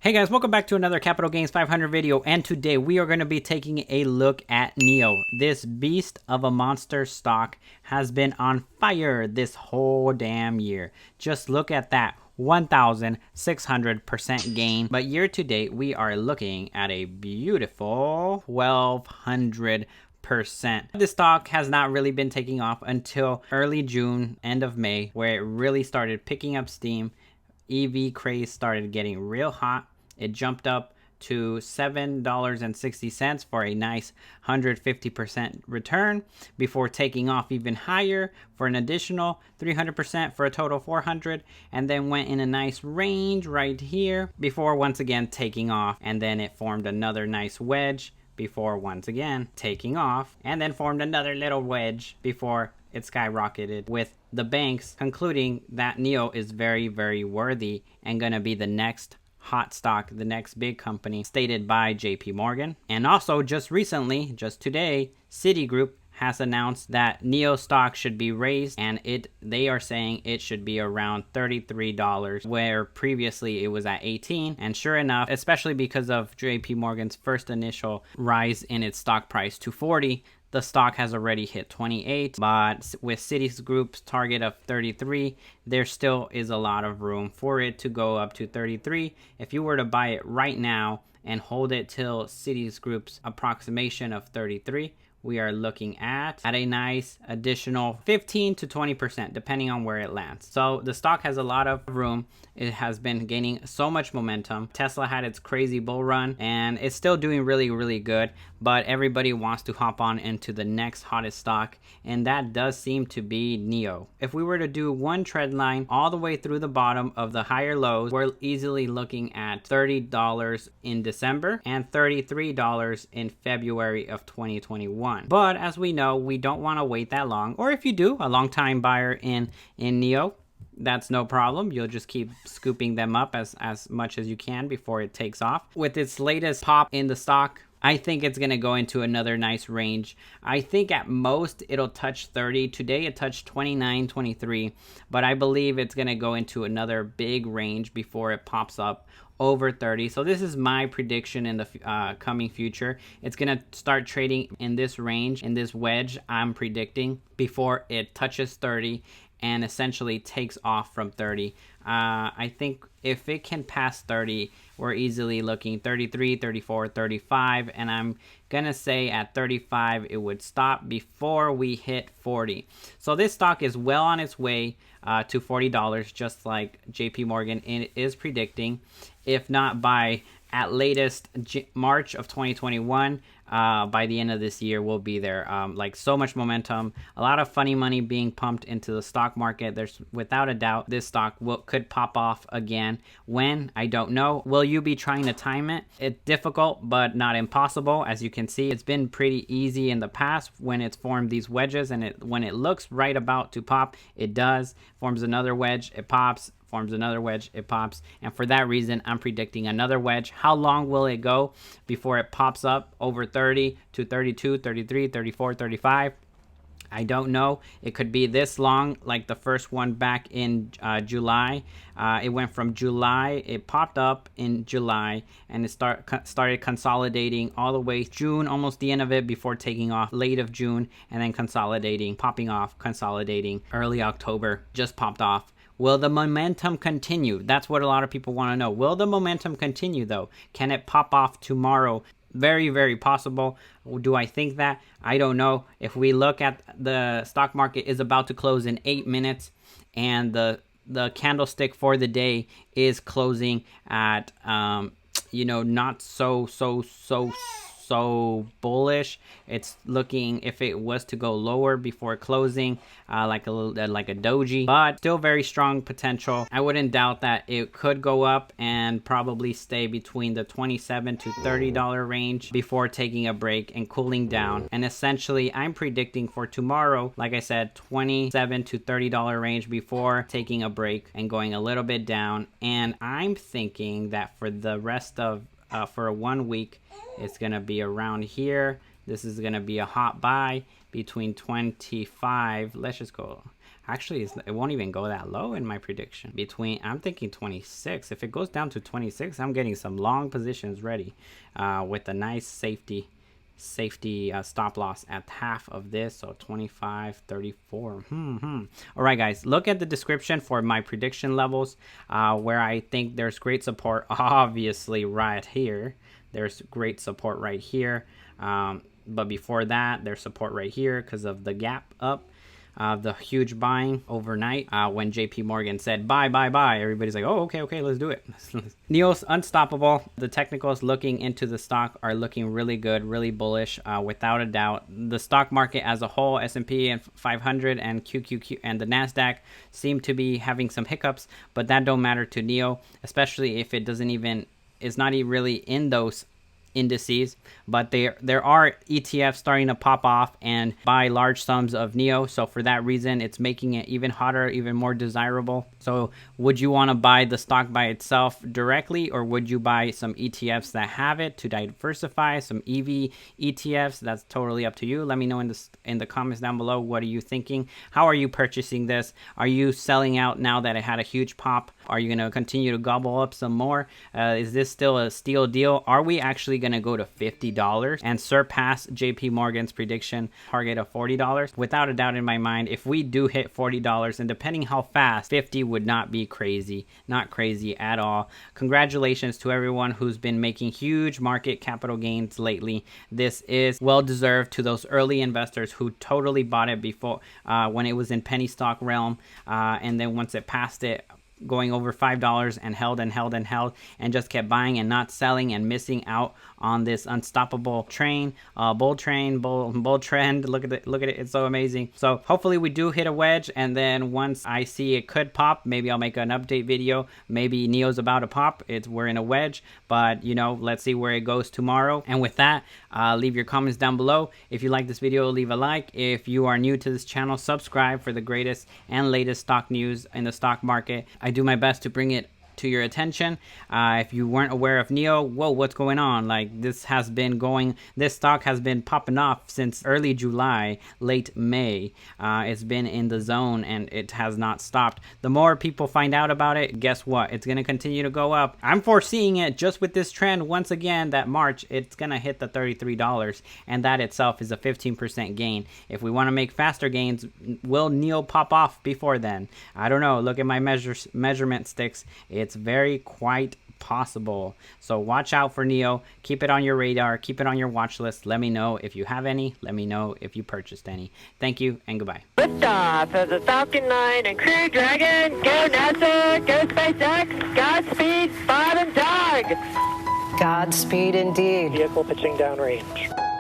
Hey guys, welcome back to another Capital Gains 500 video, and today we are going to be taking a look at NIO. This beast of a monster stock has been on fire this whole damn year. Just look at that, 1,600% gain. But year to date, we are looking at a beautiful 1,200%. This stock has not really been taking off until early June, end of May, where it really started picking up steam. EV craze started getting real hot. It jumped up to $7.60 for a nice 150% return before taking off even higher for an additional 300% for a total 400, and then went in a nice range right here before once again taking off, and then it formed another nice wedge before once again taking off, and then formed another little wedge before it skyrocketed, with the banks concluding that NIO is very, very worthy and gonna be the next hot stock, the next big company, stated by JP Morgan. And also just recently, just today, Citigroup has announced that NIO stock should be raised, and they are saying it should be around $33, where previously it was at 18. And sure enough, especially because of JP Morgan's first initial rise in its stock price to 40, the stock has already hit 28, but with Citigroup's target of 33, there still is a lot of room for it to go up to 33. If you were to buy it right now and hold it till Citigroup's approximation of 33, we are looking at a nice additional 15 to 20%, depending on where it lands. So the stock has a lot of room. It has been gaining so much momentum. Tesla had its crazy bull run, and it's still doing really, really good, but everybody wants to hop on into the next hottest stock, and that does seem to be NIO. If we were to do one trend line all the way through the bottom of the higher lows, we're easily looking at $30 in December and $33 in February of 2021. But as we know, we don't want to wait that long. Or if you do, a long time buyer in NIO, that's no problem. You'll just keep scooping them up as much as you can before it takes off. With its latest pop in the stock, I think it's going to go into another nice range. I think at most it'll touch 30. Today it touched 29, 23, but I believe it's going to go into another big range before it pops up over 30. So this is my prediction in the coming future. It's going to start trading in this range, in this wedge I'm predicting, before it touches 30 and essentially takes off from 30. I think if it can pass 30, we're easily looking 33, 34, 35, and I'm gonna say at 35 it would stop before we hit 40. So this stock is well on its way to $40, just like JP Morgan is predicting. If not by at latest March of 2021, by the end of this year, we'll be there. Like, so much momentum, a lot of funny money being pumped into the stock market. There's without a doubt this stock could pop off again. When? I don't know. Will you be trying to time it? It's difficult, but not impossible. As you can see, it's been pretty easy in the past when it's formed these wedges, and when it looks right about to pop, it does. Forms another wedge, it pops. Forms another wedge, it pops. And for that reason, I'm predicting another wedge. How long will it go before it pops up over 30 to 32, 33, 34, 35? I don't know. It could be this long, like the first one back in July. It went from July, it popped up in July, and it started consolidating all the way June, almost the end of it, before taking off late of June, and then consolidating, popping off, consolidating early October, just popped off. Will the momentum continue? That's what a lot of people want to know. Will the momentum continue, though? Can it pop off tomorrow? Very, very possible. Do I think that? I don't know. If we look at the stock market is about to close in 8 minutes, and the candlestick for the day is closing at not so bullish. It's looking, if it was to go lower before closing, like a doji, but still very strong potential. I wouldn't doubt that it could go up and probably stay between the $27 to $30 range before taking a break and cooling down. And essentially, I'm predicting for tomorrow, like I said, $27 to $30 range before taking a break and going a little bit down. And I'm thinking that for the rest of for 1 week, it's gonna be around here. This is gonna be a hot buy between 25. Let's just go Actually, it won't even go that low in my prediction. I'm thinking 26. If it goes down to 26, I'm getting some long positions ready with a nice safety stop loss at half of this, so 25, 34. All right, guys, look at the description for my prediction levels, where I think there's great support. Obviously, right here, there's great support right here. But before that, there's support right here because of the gap up. The huge buying overnight when JP Morgan said buy, everybody's like, oh, okay, let's do it. NIO's unstoppable. The technicals looking into the stock are looking really good, really bullish, without a doubt. The stock market as a whole, S&P and 500 and QQQ and the NASDAQ seem to be having some hiccups, but that don't matter to NIO, especially if it is not really in those indices. But there are ETFs starting to pop off and buy large sums of NIO, so for that reason it's making it even hotter, even more desirable. So would you want to buy the stock by itself directly, or would you buy some ETFs that have it to diversify, some EV ETFs? That's totally up to you. Let me know in the comments down below. What are you thinking? How are you purchasing this? Are you selling out now that it had a huge pop? Are you going to continue to gobble up some more? Is this still a steal deal? Are we actually going to go to $50 and surpass JP Morgan's prediction target of $40? Without a doubt in my mind, if we do hit $40, and depending how fast, 50 would not be crazy. Not crazy at all. Congratulations to everyone who's been making huge market capital gains lately. This is well deserved to those early investors who totally bought it before when it was in penny stock realm, and then once it passed it, going over $5 and held and just kept buying and not selling and missing out on this unstoppable train, bull trend. Look at it, it's so amazing. So hopefully we do hit a wedge, and then once I see it could pop, maybe I'll make an update video. Maybe NIO's about to pop. We're in a wedge, but you know, let's see where it goes tomorrow. And with that, leave your comments down below. If you like this video, leave a like. If you are new to this channel, subscribe for the greatest and latest stock news in the stock market. I do my best to bring it to your attention. If you weren't aware of NIO, whoa, what's going on? Like, this stock has been popping off since early July, late May. It's been in the zone and it has not stopped. The more people find out about it, guess what? It's going to continue to go up. I'm foreseeing it just with this trend once again that March it's going to hit the $33, and that itself is a 15% gain. If we want to make faster gains, will NIO pop off before then? I don't know. Look at my measurement sticks. It's very quite possible. So watch out for NIO. Keep it on your radar. Keep it on your watch list. Let me know if you have any. Let me know if you purchased any. Thank you and goodbye. Liftoff of the Falcon 9 and Crew Dragon. Go NASA. Go SpaceX. Godspeed, Bob and Doug. Godspeed indeed. Vehicle pitching downrange.